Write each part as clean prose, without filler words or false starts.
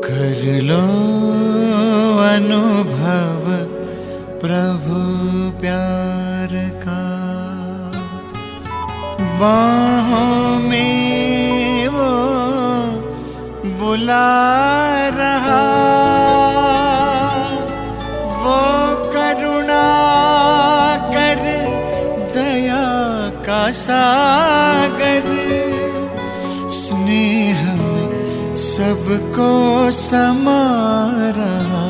कर लो अनुभव प्रभु प्यार का, बाहों में वो बुला रहा, वो करुणा कर दया का सागर, स्नेह में सबको समा रहा।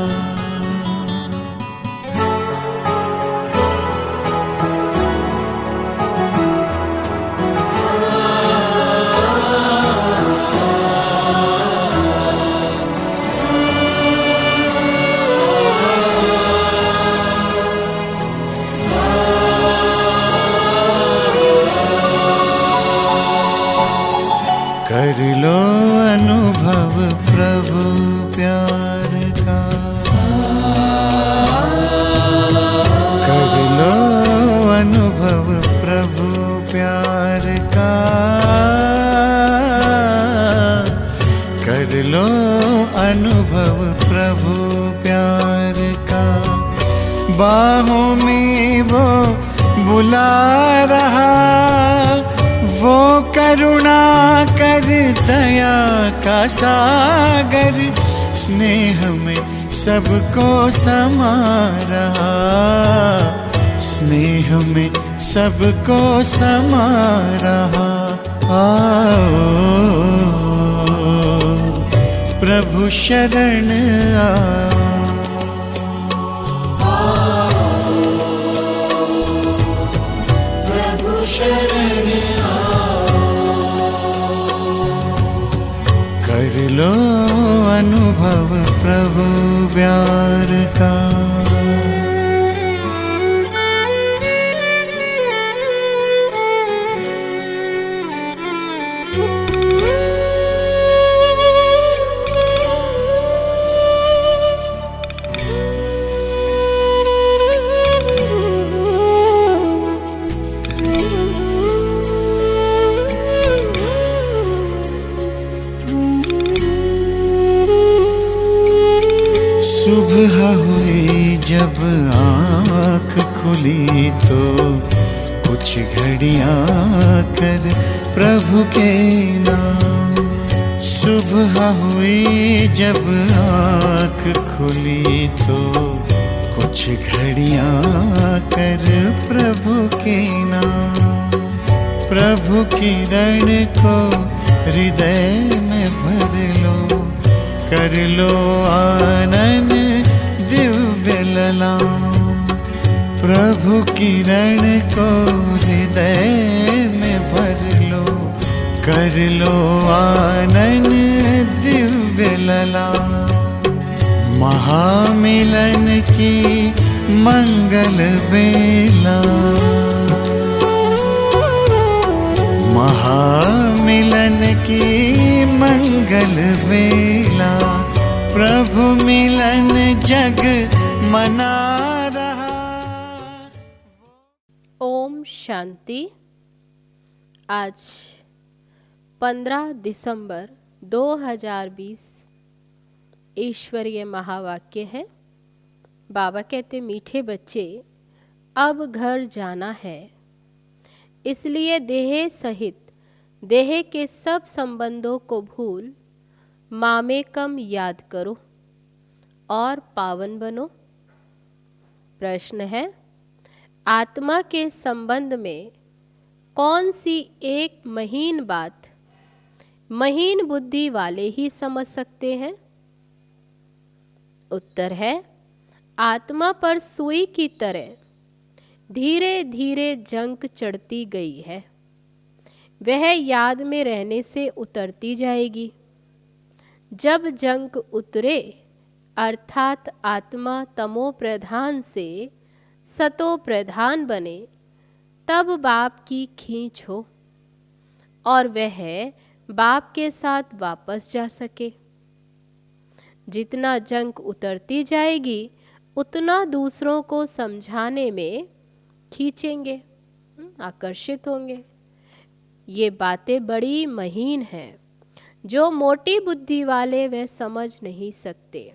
कर लो अनुभव प्रभु प्यार का, कर लो अनुभव प्रभु प्यार का, कर लो अनुभव प्रभु प्यार का, बाहों में वो बुला रहा, वो करुणा कर दया का सागर, स्नेह में सबको समा रहा, स्नेह में सबको समा रहा। आओ प्रभु शरण आओ, प्रभु शरण कर लो अनुभव प्रभु प्यार का। सुबह हुई जब आँख खुली तो कुछ घड़ियाँ कर प्रभु के नाम, सुबह हुई जब आँख खुली तो कुछ घड़ियाँ कर प्रभु के नाम, प्रभु किरण को हृदय में भर लो, कर लो आनंद दिव्य ललाम, प्रभु किरण को हृदय में भर लो, कर लो आनंद दिव्य ललाम। महामिलन की मंगल बेला, महामिलन की मंगल बेला, प्रभु मिलन जग मना रहा। ओम शांति। आज 15 दिसंबर 2020 ईश्वरीय महावाक्य है। बाबा कहते, मीठे बच्चे अब घर जाना है, इसलिए देह सहित देह के सब संबंधों को भूल मामेकम याद करो और पावन बनो। प्रश्न है, आत्मा के संबंध में कौन सी एक महीन बात महीन बुद्धि वाले ही समझ सकते हैं? उत्तर है, आत्मा पर सुई की तरह धीरे धीरे जंक चढ़ती गई है, वह याद में रहने से उतरती जाएगी। जब जंक उतरे अर्थात आत्मा तमो प्रधान से सतो प्रधान बने, तब बाप की खींच हो और वह बाप के साथ वापस जा सके। जितना जंक उतरती जाएगी उतना दूसरों को समझाने में खींचेंगे, आकर्षित होंगे। ये बातें बड़ी महीन हैं, जो मोटी बुद्धि वाले वह समझ नहीं सकते।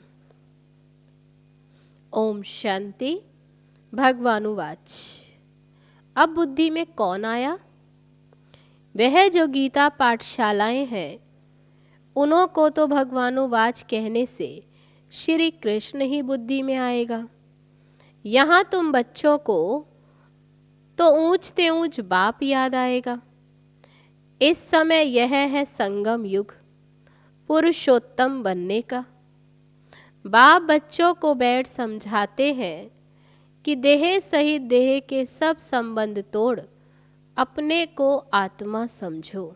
ओम शांति। भगवानुवाच। अब बुद्धि में कौन आया? वह जो गीता पाठशालाएं हैं, उन्हों को तो भगवानुवाच कहने से श्री कृष्ण ही बुद्धि में आएगा। यहाँ तुम बच्चों को तो ऊंचते ऊंच बाप याद आएगा। इस समय यह है संगम युग, पुरुषोत्तम बनने का। बाप बच्चों को बैठ समझाते हैं कि देह सहित देह के सब संबंध तोड़ अपने को आत्मा समझो।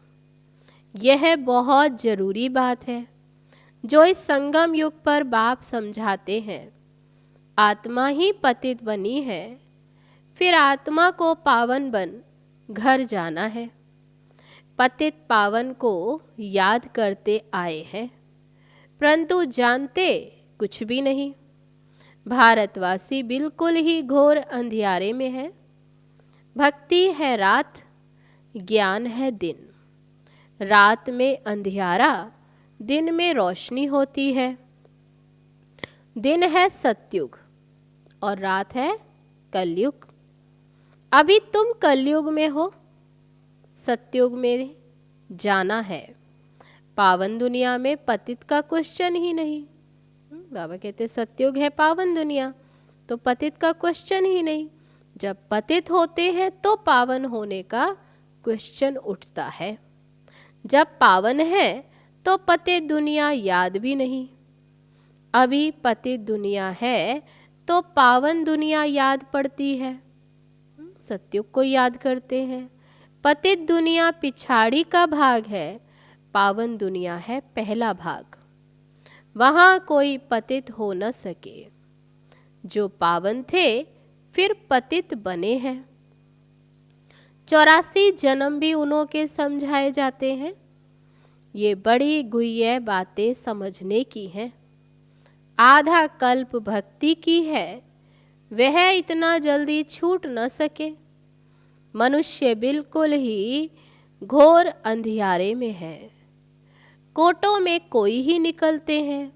यह बहुत जरूरी बात है जो इस संगम युग पर बाप समझाते हैं। आत्मा ही पतित बनी है, फिर आत्मा को पावन बन घर जाना है। पतित पावन को याद करते आए हैं, परंतु जानते कुछ भी नहीं। भारतवासी बिल्कुल ही घोर अंधियारे में है। भक्ति है रात, ज्ञान है दिन। रात में अंधियारा, दिन में रोशनी होती है। दिन है सतयुग और रात है कलयुग। अभी तुम कलयुग में हो, सतयुग में जाना है। पावन दुनिया में पतित का क्वेश्चन ही नहीं। बाबा कहते सतयुग है पावन दुनिया, तो पतित का क्वेश्चन ही नहीं। जब पतित होते हैं तो पावन होने का क्वेश्चन उठता है। जब पावन है तो पतित दुनिया याद भी नहीं। अभी पतित दुनिया है तो पावन दुनिया याद पड़ती है। सतयुग को याद करते हैं। पतित दुनिया पिछाड़ी का भाग है, पावन दुनिया है पहला भाग। वहाँ कोई पतित हो न सके। जो पावन थे फिर पतित बने हैं। 84 जन्म भी उन्हों के समझाए जाते हैं। ये बड़ी गुह्य बातें समझने की हैं। आधा कल्प भक्ति की है, वह इतना जल्दी छूट न सके। मनुष्य बिल्कुल ही घोर अंधियारे में है। कोटों में कोई ही निकलते हैं,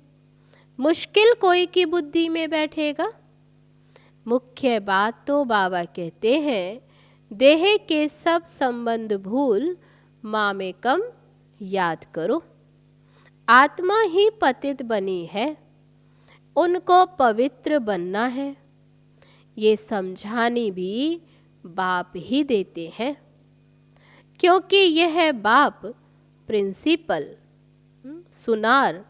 मुश्किल कोई की बुद्धि में बैठेगा। मुख्य बात तो बाबा कहते हैं, देह के सब संबंध भूल मामेकम याद करो। आत्मा ही पतित बनी है, उनको पवित्र बनना है। ये समझानी भी बाप ही देते हैं, क्योंकि यह बाप प्रिंसिपल, सुनार,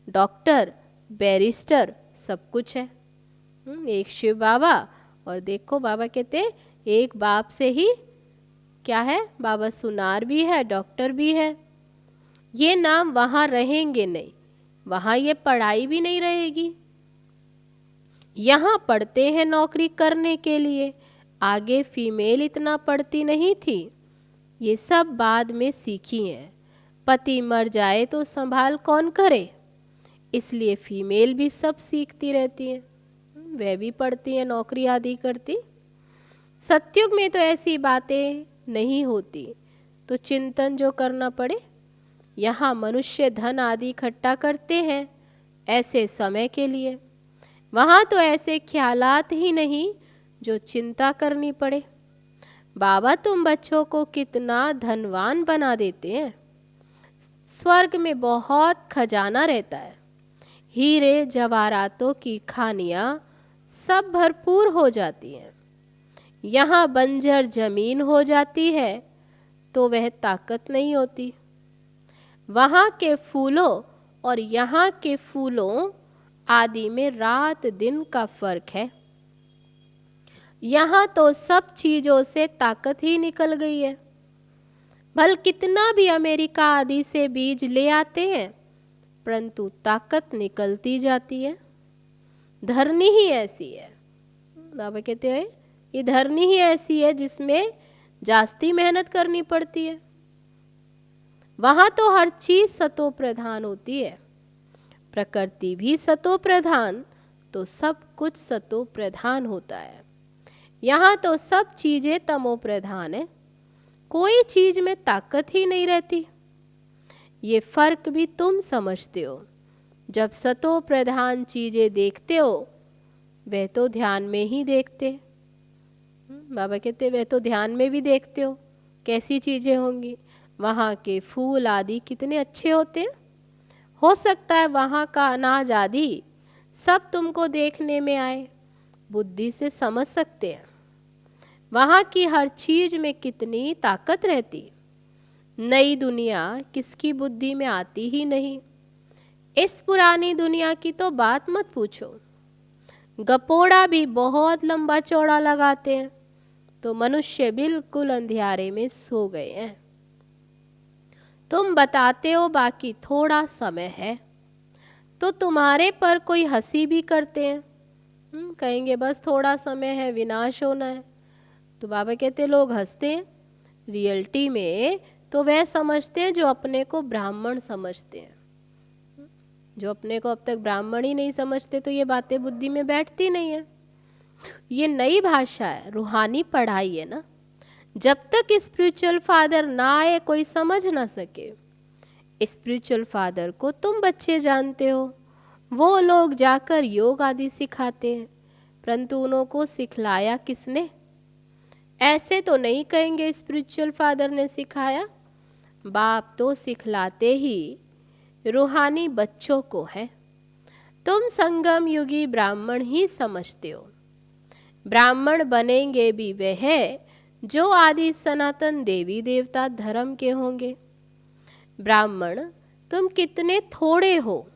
डॉक्टर, बैरिस्टर सब कुछ है। एक शिव बाबा, और देखो बाबा कहते एक बाप से ही क्या है, बाबा सुनार भी है, डॉक्टर भी है। ये नाम वहाँ रहेंगे नहीं, वहाँ ये पढ़ाई भी नहीं रहेगी। यहाँ पढ़ते हैं नौकरी करने के लिए, आगे फीमेल इतना पढ़ती नहीं थी। ये सब बाद में सीखी हैं। पति मर जाए तो संभाल कौन करे, इसलिए फीमेल भी सब सीखती रहती हैं। वह भी पढ़ती हैं, नौकरी आदि करती। सतयुग में तो ऐसी बातें नहीं होती, तो चिंतन जो करना पड़े। यहाँ मनुष्य धन आदि इकट्ठा करते हैं ऐसे समय के लिए, वहाँ तो ऐसे ख्यालात ही नहीं जो चिंता करनी पड़े। बाबा तुम बच्चों को कितना धनवान बना देते हैं। स्वर्ग में बहुत खजाना रहता है, हीरे जवाहरातों की खानियाँ सब भरपूर हो जाती हैं। यहाँ बंजर जमीन हो जाती है तो वह ताकत नहीं होती। वहाँ के फूलों और यहाँ के फूलों आदि में रात दिन का फर्क है। यहाँ तो सब चीज़ों से ताकत ही निकल गई है। भल कितना भी अमेरिका आदि से बीज ले आते हैं, परंतु ताकत निकलती जाती है। धरनी ही ऐसी है, बाबा कहते हैं ये धरनी ही ऐसी है जिसमें जास्ती मेहनत करनी पड़ती है। वहाँ तो हर चीज़ सतो प्रधान होती है। प्रकृति भी सतो प्रधान, तो सब कुछ सतो प्रधान होता है। यहाँ तो सब चीज़ें तमो प्रधान है, कोई चीज़ में ताकत ही नहीं रहती। ये फर्क भी तुम समझते हो। जब सतो प्रधान चीजें देखते हो वह तो ध्यान में ही देखते। बाबा कहते वह तो ध्यान में भी देखते हो कैसी चीजें होंगी। वहाँ के फूल आदि कितने अच्छे होते हैं। हो सकता है वहाँ का अनाज आदि सब तुमको देखने में आए, बुद्धि से समझ सकते हैं। वहाँ की हर चीज में कितनी ताकत रहती। नई दुनिया किसकी बुद्धि में आती ही नहीं। इस पुरानी दुनिया की तो बात मत पूछो। गपोड़ा भी बहुत लंबा चौड़ा लगाते हैं तो मनुष्य बिल्कुल अंधियारे में सो गए हैं। तुम बताते हो बाकी थोड़ा समय है, तो तुम्हारे पर कोई हंसी भी करते हैं। कहेंगे बस थोड़ा समय है, विनाश होना है। तो बाबा कहते लोग हंसते हैं। रियलिटी में तो वह समझते हैं जो अपने को ब्राह्मण समझते हैं। जो अपने को अब तक ब्राह्मण ही नहीं समझते तो ये बातें बुद्धि में बैठती नहीं है। ये नई भाषा है, रूहानी पढ़ाई है ना। जब तक स्पिरिचुअल फादर ना आए कोई समझ ना सके। स्पिरिचुअल फादर को तुम बच्चे जानते हो, वो लोग जाकर योग आदि सिखाते हैं, परंतु उनको सिखलाया किसने? ऐसे तो नहीं कहेंगे स्पिरिचुअल फादर ने सिखाया। बाप तो सिखलाते ही रूहानी बच्चों को है। तुम संगम युगी ब्राह्मण ही समझते हो। ब्राह्मण बनेंगे भी वह जो आदि सनातन देवी देवता धर्म के होंगे। ब्राह्मण तुम कितने थोड़े हो।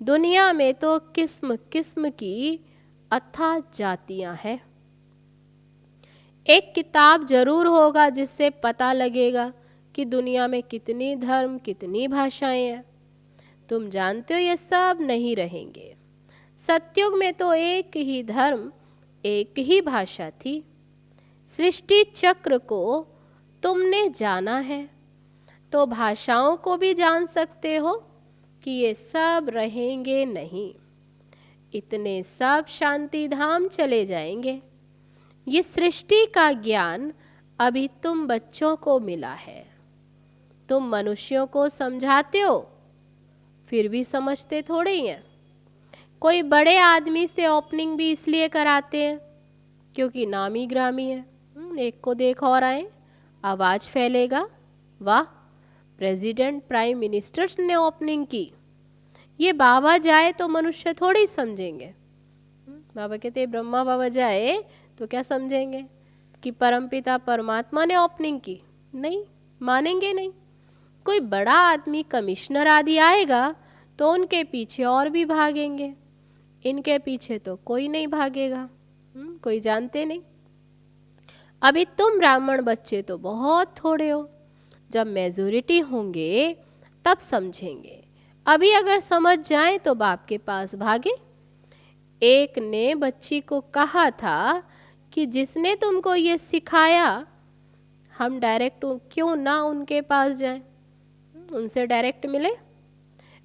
दुनिया में तो किस्म किस्म की अथाह जातियां हैं। एक किताब जरूर होगा जिससे पता लगेगा कि दुनिया में कितनी धर्म कितनी भाषाएं हैं। तुम जानते हो ये सब नहीं रहेंगे। सतयुग में तो एक ही धर्म एक ही भाषा थी। सृष्टि चक्र को तुमने जाना है तो भाषाओं को भी जान सकते हो कि ये सब रहेंगे नहीं। इतने सब शांति धाम चले जाएंगे। ये सृष्टि का ज्ञान अभी तुम बच्चों को मिला है। तुम मनुष्यों को समझाते हो फिर भी समझते थोड़े ही हैं। कोई बड़े आदमी से ओपनिंग भी इसलिए कराते हैं क्योंकि नामी ग्रामी है। एक को देख और आए, आवाज फैलेगा, वाह प्रेसिडेंट प्राइम मिनिस्टर ने ओपनिंग की। ये बाबा जाए तो मनुष्य थोड़े ही समझेंगे। बाबा कहते ब्रह्मा बाबा जाए तो क्या समझेंगे कि परमपिता परमात्मा ने ओपनिंग की? नहीं मानेंगे नहीं। कोई बड़ा आदमी कमिश्नर आदि आएगा तो उनके पीछे और भी भागेंगे। इनके पीछे तो कोई नहीं भागेगा। कोई जानते नहीं। अभी तुम ब्राह्मण बच्चे तो बहुत थोड़े हो। जब मेजोरिटी होंगे तब समझेंगे। अभी अगर समझ जाए तो बाप के पास भागे। एक ने बच्ची को कहा था कि जिसने तुमको ये सिखाया हम डायरेक्ट क्यों ना उनके पास जाएं, उनसे डायरेक्ट मिले।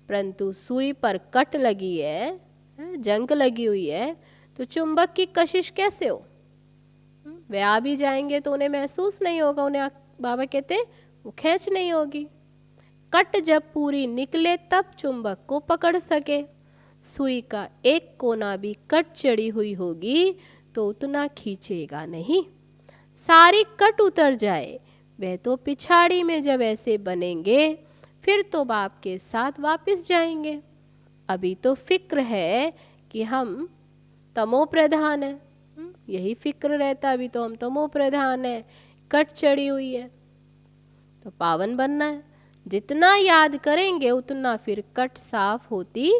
परंतु सुई पर कट लगी है, जंग लगी हुई है, तो चुंबक की कशिश कैसे हो? वे आ भी जाएंगे तो उन्हें महसूस नहीं होगा। उन्हें बाबा कहते वो खींच नहीं होगी। कट जब पूरी निकले तब चुंबक को पकड़ सके। सुई का एक कोना भी कट चढ़ी हुई होगी तो उतना खींचेगा नहीं। सारी कट उतर जाए वह तो पिछाड़ी में जब ऐसे बनेंगे फिर तो बाप के साथ वापस जाएंगे। अभी तो फिक्र है कि हम तमो प्रधान है, यही फिक्र रहता। अभी तो हम तमो प्रधान है, कट चढ़ी हुई है, तो पावन बनना है। जितना याद करेंगे उतना फिर कट साफ होती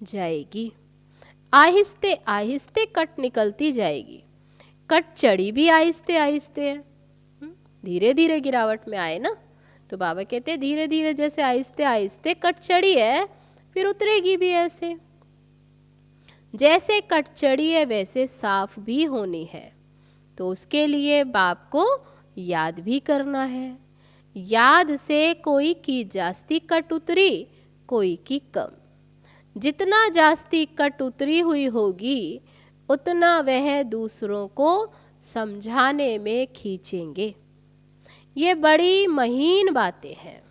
जाएगी। आहिस्ते आहिस्ते कट निकलती जाएगी। कट चढ़ी भी आहिस्ते आहिस्ते है, धीरे धीरे गिरावट में आए ना। तो बाबा कहते धीरे धीरे जैसे आहिस्ते आहिस्ते कट चढ़ी है फिर उतरेगी भी ऐसे। जैसे कट चढ़ी है वैसे साफ भी होनी है, तो उसके लिए बाप को याद भी करना है। याद से कोई की जास्ती कट उतरी, कोई की कम। जितना जास्ती कट उतरी हुई होगी उतना वह दूसरों को समझाने में खींचेंगे। ये बड़ी महीन बातें हैं।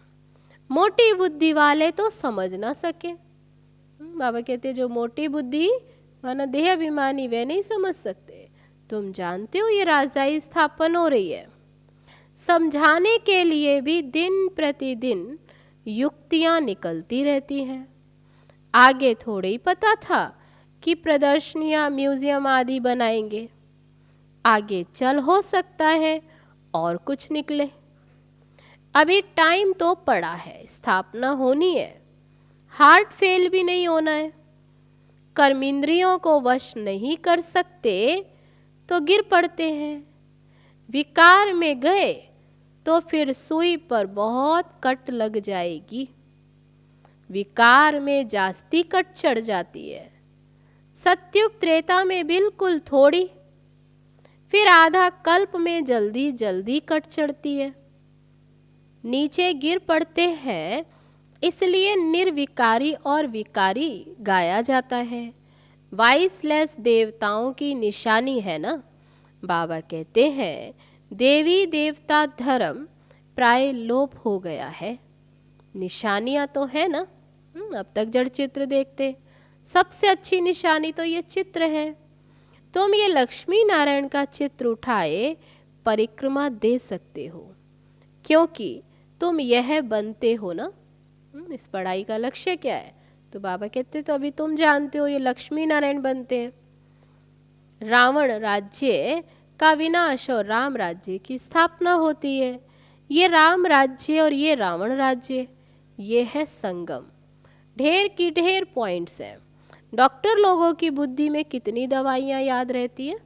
मोटी बुद्धि वाले तो समझ ना सके। बाबा कहते जो मोटी बुद्धि माना देह अभिमानी वे नहीं समझ सकते। तुम जानते हो ये राजधानी स्थापन हो रही है। समझाने के लिए भी दिन प्रतिदिन युक्तियां निकलती रहती हैं। आगे थोड़े ही पता था कि प्रदर्शनियां म्यूजियम आदि बनाएंगे। आगे चल हो सकता है और कुछ निकले। अभी टाइम तो पड़ा है, स्थापना होनी है। हार्ट फेल भी नहीं होना है। कर्मेंद्रियों को वश नहीं कर सकते तो गिर पड़ते हैं। विकार में गए तो फिर सुई पर बहुत कट लग जाएगी। विकार में जास्ती कट चढ़ जाती है। सत्युग त्रेता में बिल्कुल थोड़ी, फिर आधा कल्प में जल्दी जल्दी कट चढ़ती है। नीचे गिर पड़ते हैं, इसलिए निर्विकारी और विकारी गाया जाता है। वाइसलेस देवताओं की निशानी है ना। बाबा कहते हैं देवी देवता धर्म प्राय लोप हो गया है। निशानियां तो है ना। अब तक जड़ चित्र देखते, सबसे अच्छी निशानी तो ये चित्र है। तुम ये लक्ष्मी नारायण का चित्र उठाए परिक्रमा दे सकते हो, क्योंकि तुम यह बनते हो ना। इस पढ़ाई का लक्ष्य क्या है? तो बाबा कहते तो अभी तुम जानते हो ये लक्ष्मी नारायण बनते हैं। रावण राज्य का विनाश और राम राज्य की स्थापना होती है। ये राम राज्य और ये रावण राज्य, ये है संगम। ढेर की ढेर पॉइंट्स हैं। डॉक्टर लोगों की बुद्धि में कितनी दवाइयाँ याद रहती है।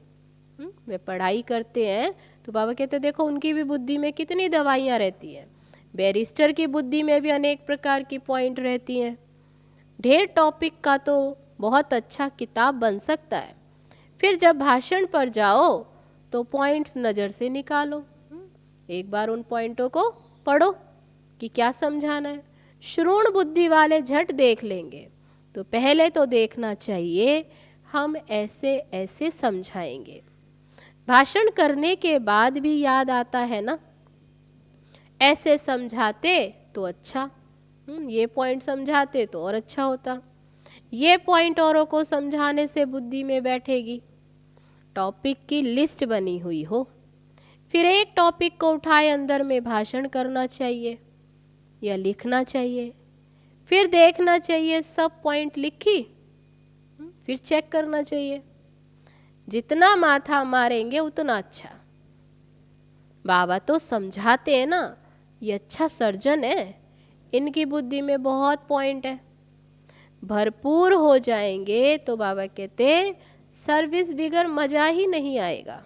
वे पढ़ाई करते हैं तो बाबा कहते देखो उनकी भी बुद्धि में कितनी दवाइयाँ रहती है। बैरिस्टर की बुद्धि में भी अनेक प्रकार की पॉइंट रहती हैं। ढेर टॉपिक का तो बहुत अच्छा किताब बन सकता है। फिर जब भाषण पर जाओ तो पॉइंट्स नज़र से निकालो। एक बार उन पॉइंटों को पढ़ो कि क्या समझाना है। श्रोण बुद्धि वाले झट देख लेंगे, तो पहले तो देखना चाहिए हम ऐसे ऐसे समझाएंगे। भाषण करने के बाद भी याद आता है ना, ऐसे समझाते तो अच्छा, ये पॉइंट समझाते तो और अच्छा होता। ये पॉइंट औरों को समझाने से बुद्धि में बैठेगी। टॉपिक की लिस्ट बनी हुई हो, फिर एक टॉपिक को उठाए अंदर में भाषण करना चाहिए या लिखना चाहिए। फिर देखना चाहिए सब पॉइंट लिखी, फिर चेक करना चाहिए। जितना माथा मारेंगे उतना अच्छा। बाबा तो समझाते हैं ना, ये अच्छा सर्जन है, इनकी बुद्धि में बहुत पॉइंट है। भरपूर हो जाएंगे तो बाबा कहते सर्विस बिगर मजा ही नहीं आएगा।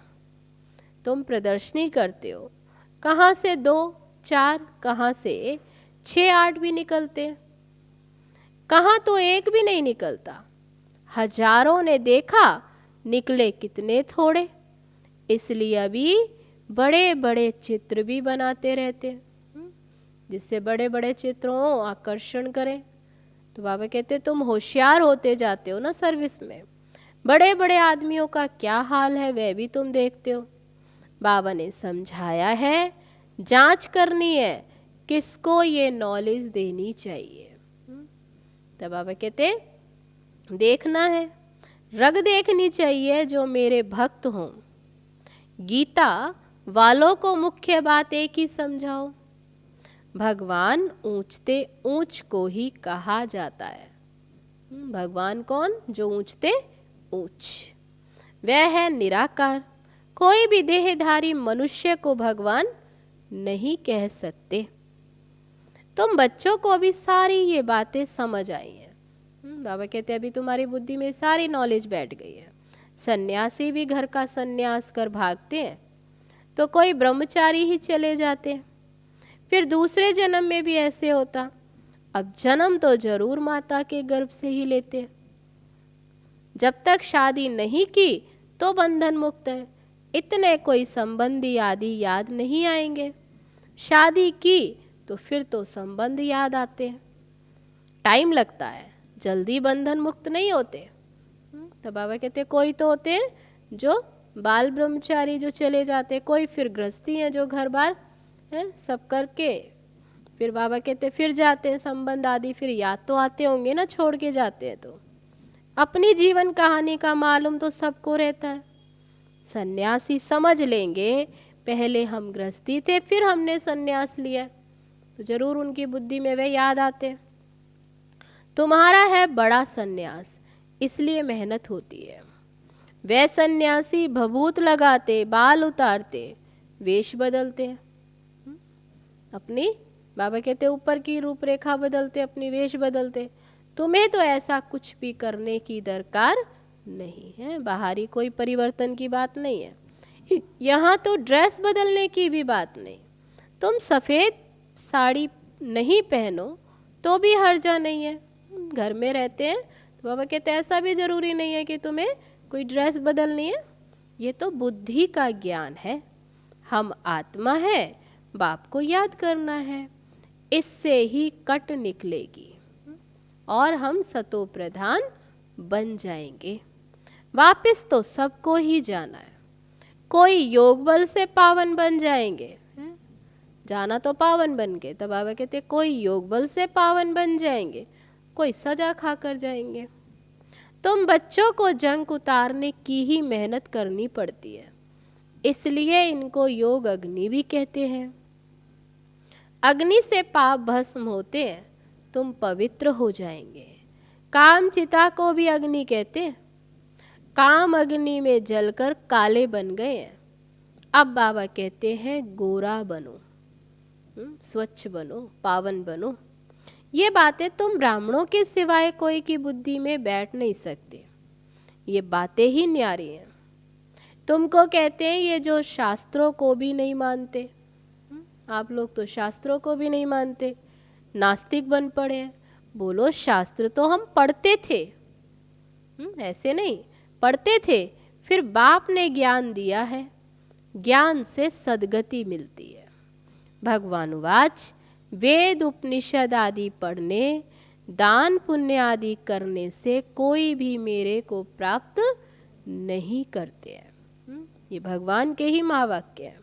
तुम प्रदर्शनी करते हो, कहाँ से 2, 4, कहाँ से 6, 8 भी निकलते, कहाँ तो एक भी नहीं निकलता। हजारों ने देखा, निकले कितने थोड़े। इसलिए अभी बड़े बड़े चित्र भी बनाते रहते, जिससे बड़े बड़े चित्रों आकर्षण करें। तो बाबा कहते तुम होशियार होते जाते हो ना सर्विस में। बड़े बड़े आदमियों का क्या हाल है वह भी तुम देखते हो। बाबा ने समझाया है, जांच करनी है किसको ये नॉलेज देनी चाहिए। तो बाबा कहते देखना है, रग देखनी चाहिए जो मेरे भक्त हों। गीता वालों को मुख्य बात एक ही समझाओ। भगवान ऊंचते ऊंच को ही कहा जाता है। भगवान कौन? जो ऊंचते ऊंच, वह है निराकार। कोई भी देहधारी मनुष्य को भगवान नहीं कह सकते। तुम बच्चों को अभी सारी ये बातें समझ आई हैं। बाबा कहते अभी तुम्हारी बुद्धि में सारी नॉलेज बैठ गई है। सन्यासी भी घर का सन्यास कर भागते हैं, तो कोई ब्रह्मचारी ही चले जाते हैं। फिर दूसरे जन्म में भी ऐसे होता। अब जन्म तो जरूर माता के गर्भ से ही लेते। जब तक शादी नहीं की तो बंधन मुक्त है। इतने कोई संबंधी आदि याद नहीं आएंगे। शादी की तो फिर तो संबंध याद आते हैं। टाइम लगता है, जल्दी बंधन मुक्त नहीं होते। तो बाबा कहते कोई तो होते हैं जो बाल ब्रह्मचारी जो चले जाते, कोई फिर गृहस्थी हैं जो घर बार है सब करके फिर बाबा कहते फिर जाते हैं संबंध आदि, फिर याद तो आते होंगे ना, छोड़ के जाते हैं तो। अपनी जीवन कहानी का मालूम तो सबको रहता है। सन्यासी समझ लेंगे पहले हम गृहस्थी थे, फिर हमने सन्यास लिया, तो जरूर उनकी बुद्धि में वे याद आते। तुम्हारा है बड़ा सन्यास, इसलिए मेहनत होती है। वे सन्यासी भभूत लगाते, बाल उतारते, वेश बदलते, अपनी बाबा कहते ऊपर की रूपरेखा बदलते, अपनी वेश बदलते। तुम्हें तो ऐसा कुछ भी करने की दरकार नहीं है, बाहरी कोई परिवर्तन की बात नहीं है। यहाँ तो ड्रेस बदलने की भी बात नहीं। तुम सफ़ेद साड़ी नहीं पहनो तो भी हर्जा नहीं है, घर में रहते हैं तो बाबा कहते ऐसा भी ज़रूरी नहीं है कि तुम्हें कोई ड्रेस बदलनी है। ये तो बुद्धि का ज्ञान है। हम आत्मा है, बाप को याद करना है, इससे ही कट निकलेगी और हम सतो प्रधान बन जाएंगे। वापस तो सबको ही जाना है। कोई योग बल से पावन बन जाएंगे, जाना तो पावन बन के, तब बाबा कहते कोई योग बल से पावन बन जाएंगे, कोई सजा खाकर जाएंगे। तुम बच्चों को जंग उतारने की ही मेहनत करनी पड़ती है, इसलिए इनको योग अग्नि भी कहते हैं। अग्नि से पाप भस्म होते हैं, तुम पवित्र हो जाएंगे। काम चिता को भी अग्नि कहते हैं। काम अग्नि में जलकर काले बन गए हैं। अब बाबा कहते हैं गोरा बनो, स्वच्छ बनो, पावन बनो। ये बातें तुम ब्राह्मणों के सिवाय कोई की बुद्धि में बैठ नहीं सकते। ये बातें ही न्यारी हैं। तुमको कहते हैं ये जो शास्त्रों को भी नहीं मानते, आप लोग तो शास्त्रों को भी नहीं मानते, नास्तिक बन पड़े हैं। बोलो शास्त्र तो हम पढ़ते थे, ऐसे नहीं पढ़ते थे, फिर बाप ने ज्ञान दिया है, ज्ञान से सद्गति मिलती है। भगवान वाच वेद उपनिषद आदि पढ़ने, दान पुण्य आदि करने से कोई भी मेरे को प्राप्त नहीं करते हैं। ये भगवान के ही महावाक्य है।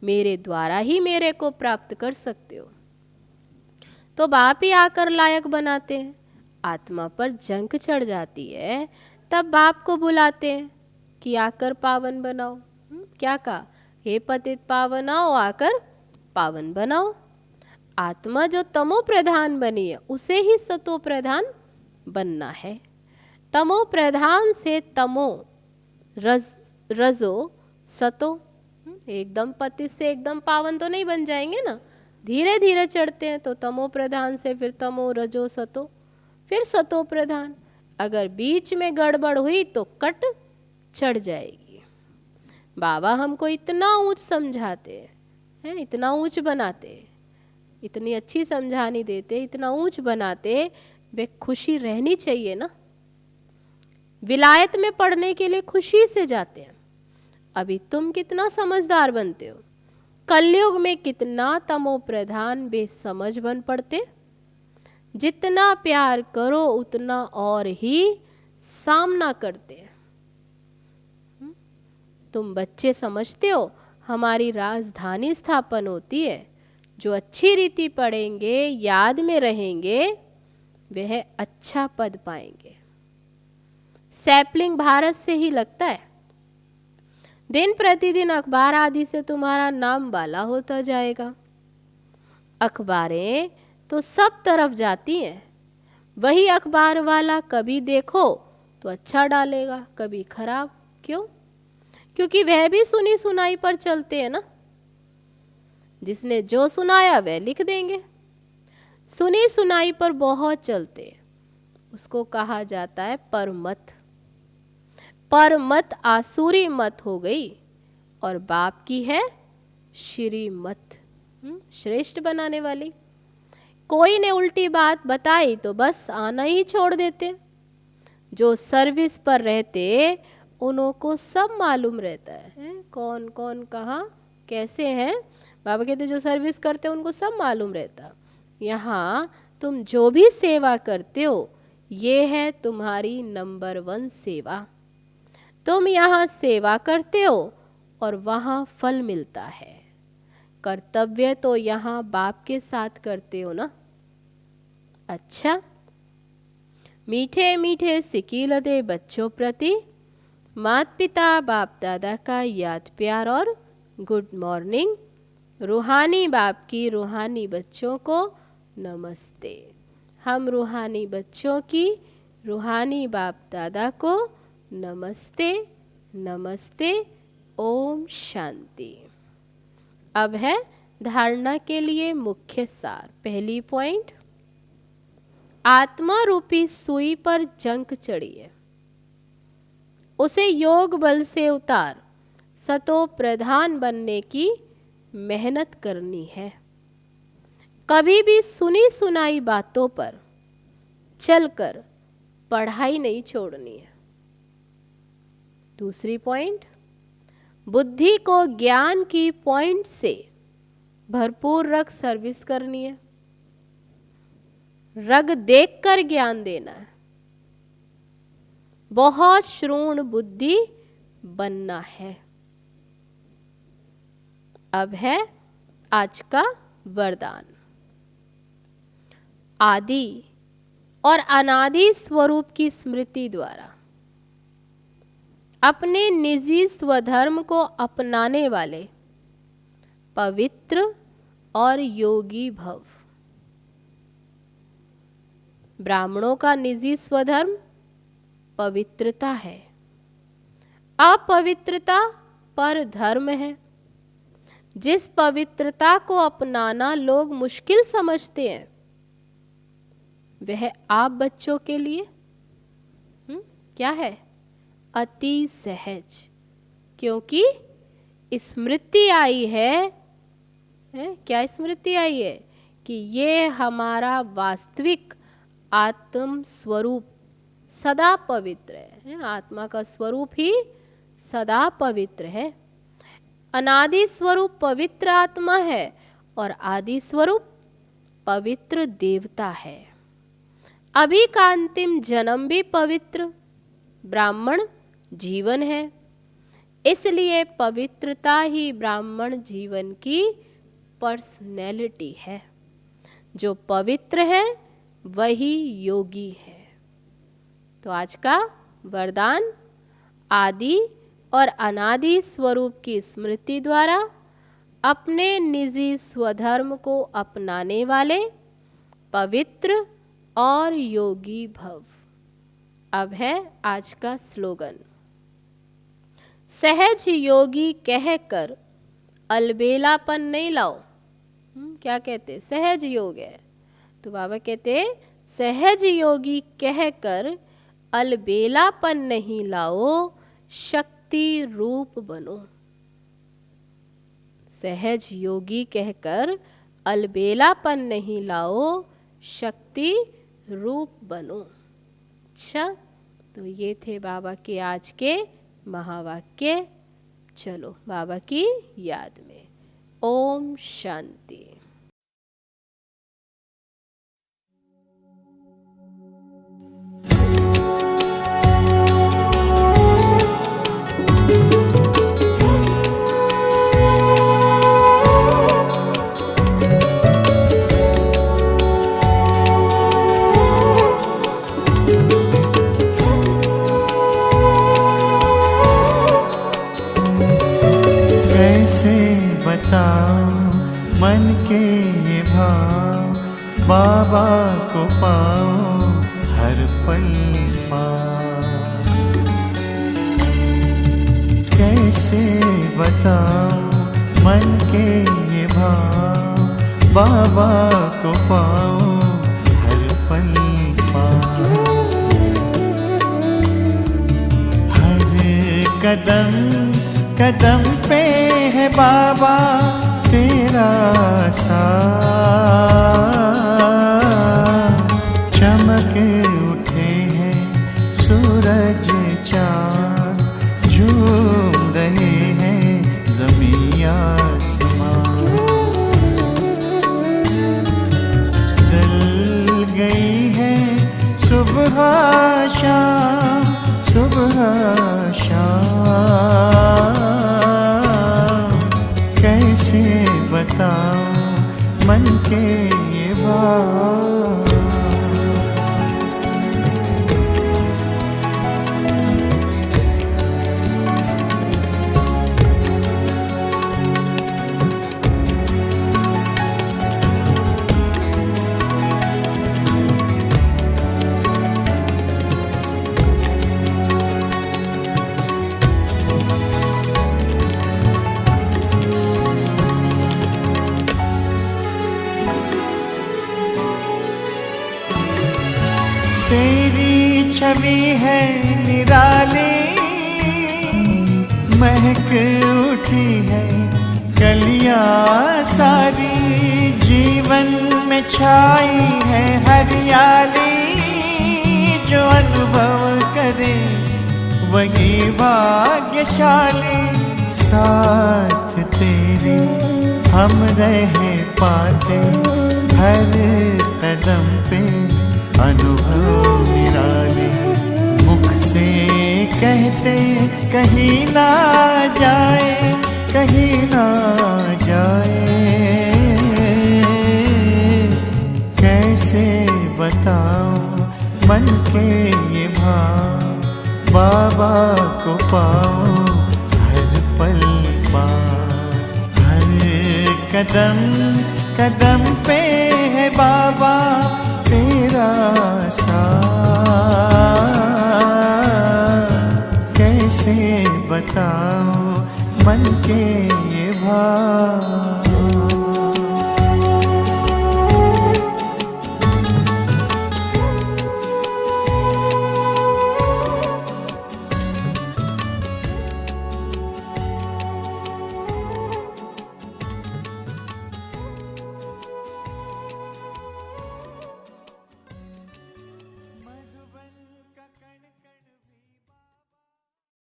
मेरे द्वारा ही मेरे को प्राप्त कर सकते हो। तो बाप ही आकर लायक बनाते हैं। आत्मा पर जंक चढ़ जाती है, तब बाप को बुलाते हैं कि आकर पावन बनाओ। क्या कहा? हे पतित पावन आओ, आकर पावन बनाओ। आत्मा जो तमो प्रधान बनी है, उसे ही सतो प्रधान बनना है। तमो प्रधान से तमो, रजो सतो, एकदम पतित से एकदम पावन तो नहीं बन जाएंगे ना, धीरे धीरे चढ़ते हैं। तो तमो प्रधान से फिर तमो, रजो, सतो, फिर सतो प्रधान। अगर बीच में गड़बड़ हुई तो कट चढ़ जाएगी। बाबा हमको इतना ऊंच समझाते हैं, इतना ऊंच बनाते, इतनी अच्छी समझानी देते, इतना ऊंच बनाते, वे खुशी रहनी चाहिए ना। विलायत में पढ़ने के लिए खुशी से जाते हैं। अभी तुम कितना समझदार बनते हो, कलयुग में कितना तमो प्रधान बेसमझ बन पड़ते। जितना प्यार करो उतना और ही सामना करते हैं। तुम बच्चे समझते हो हमारी राजधानी स्थापन होती है, जो अच्छी रीति पढ़ेंगे, याद में रहेंगे, वह अच्छा पद पाएंगे। सैपलिंग भारत से ही लगता है। दिन प्रतिदिन अखबार आदि से तुम्हारा नाम बाला होता जाएगा। अखबारें तो सब तरफ जाती हैं। वही अखबार वाला कभी देखो तो अच्छा डालेगा, कभी खराब। क्यों? क्योंकि वह भी सुनी सुनाई पर चलते हैं ना। जिसने जो सुनाया वह लिख देंगे। सुनी सुनाई पर बहुत चलते हैं, उसको कहा जाता है परमत। परमत आसुरी मत हो गई और बाप की है श्रीमत, श्रेष्ठ बनाने वाली। कोई ने उल्टी बात बताई तो बस आना ही छोड़ देते। जो सर्विस पर रहते उन्हों को सब मालूम रहता है, कौन कौन कहाँ कैसे हैं। बाबा कहते जो सर्विस करते हैं उनको सब मालूम रहता। यहाँ तुम जो भी सेवा करते हो, ये है तुम्हारी नंबर 1 सेवा। तुम यहाँ सेवा करते हो और वहाँ फल मिलता है। कर्तव्य तो यहाँ बाप के साथ करते हो ना। अच्छा, मीठे मीठे सिकील दे बच्चों प्रति माता पिता बाप दादा का याद प्यार और गुड मॉर्निंग। रूहानी बाप की रूहानी बच्चों को नमस्ते। हम रूहानी बच्चों की रूहानी बाप दादा को नमस्ते नमस्ते। ओम शांति। अब है धारणा के लिए मुख्य सार। पहली पॉइंट, आत्मा रूपी सुई पर जंक चढ़ी है, उसे योग बल से उतार सतो प्रधान बनने की मेहनत करनी है। कभी भी सुनी सुनाई बातों पर चलकर पढ़ाई नहीं छोड़नी है। दूसरी पॉइंट, बुद्धि को ज्ञान की पॉइंट से भरपूर रख सर्विस करनी है। रग देखकर ज्ञान देना है। बहुत श्रूण बुद्धि बनना है। अब है आज का वरदान। आदि और अनादि स्वरूप की स्मृति द्वारा अपने निजी स्वधर्म को अपनाने वाले पवित्र और योगी भव। ब्राह्मणों का निजी स्वधर्म पवित्रता है, अपवित्रता पर धर्म है। जिस पवित्रता को अपनाना लोग मुश्किल समझते हैं, वह आप बच्चों के लिए क्या है? अति सहज। क्योंकि स्मृति आई है, क्या स्मृति आई है? कि ये हमारा वास्तविक आत्म स्वरूप सदा पवित्र है। आत्मा का स्वरूप ही सदा पवित्र है। अनादि स्वरूप पवित्र आत्मा है और आदि स्वरूप पवित्र देवता है। अभी का अंतिम जन्म भी पवित्र ब्राह्मण जीवन है। इसलिए पवित्रता ही ब्राह्मण जीवन की पर्सनैलिटी है। जो पवित्र है वही योगी है। तो आज का वरदान, आदि और अनादि स्वरूप की स्मृति द्वारा अपने निजी स्वधर्म को अपनाने वाले पवित्र और योगी भव। अब है आज का स्लोगन। सहज योगी कहकर अलबेलापन नहीं लाओ। क्या कहते? सहज योग है। तो बाबा कहते सहज योगी कहकर अलबेलापन नहीं लाओ, शक्ति रूप बनो। सहज योगी कहकर अलबेलापन नहीं लाओ, शक्ति रूप बनो। अच्छा, तो ये थे बाबा के आज के महावाक्य। चलो बाबा की याद में। ओम शांति। कैसे बताऊं मन के ये भाव, बाबा को पाऊं हर पल पास। कैसे बताऊं मन के ये भाव, बाबा को पाऊं हर पल पास। हर कदम कदम पे है बाबा तेरा साथ। चमक उठे हैं सूरज चाँद, झूम रहे हैं ज़मीं आसमां। ढल गई है सुबह शाम, सुबह शाम। कैसे बता बताऊं मन के ये भाव। तेरी छवि है निराली, महक उठी है कलियां सारी, जीवन में छाई है हरियाली, जो अनुभव करे वही भाग्यशाली। साथ तेरे हम रह पाते हर कदम पे, अनुभव निराले मुख से कहते कहीं ना जाए, कहीं ना जाए। कैसे बताऊं मन के ये भाव, बाबा को पाऊं हर पल पास, हर कदम कदम पे है बाबा